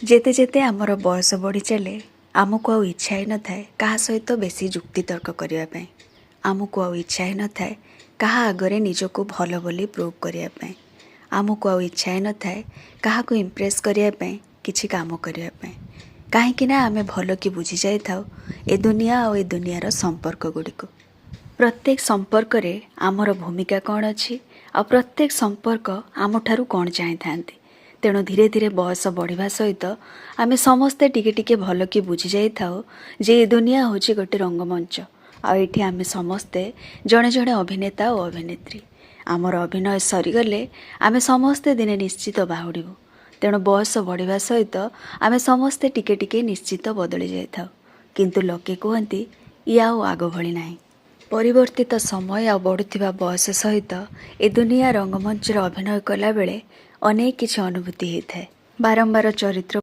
जेते जेते आमर बयस बढ़ी चले आमको आउ इच्छा ही न थाए कहा सहित बेसी जुक्ति तर्क करने आमको आउ इच्छा ही न थाए कहा आगरे निजको भल बोली प्रूव करने आमको आउ इच्छा ही न थाए क्या इम्प्रेस करने किछि काम करने कहीं आमे भल कि बुझी जाई थाउ ए दुनिया और ए दुनियार संपर्क गुड़िक प्रत्येक संपर्क रे आमर भूमिका कौन अच्छी आ प्रत्येक संपर्क आम ठारू कौन चाहे थांती तेणु धीरे धीरे बयस बढ़िया सहित आमे समस्ते टिके टिके भल कि बुझी जाई थाउ जे ए दुनिया होची गोटे रंगमंच आठी आमे समस्ते जड़े जड़े अभिनेता और अभिनेत्री आमर अभिनय सरीगले आमे समस्ते दिने निश्चित बाहुड़बू तेणु बयस बढ़िया सहित आमे समस्ते टिके टिके निश्चित बदली जाई थाउ किंतु लोके कहती या आग भली नाही परिवर्तित समय आ बढ़ुवा बयस सहित ए दुनिया रंगमंच अभिनय कला बेले अनेक किछि अनुभूति होता है बारंबार चरित्र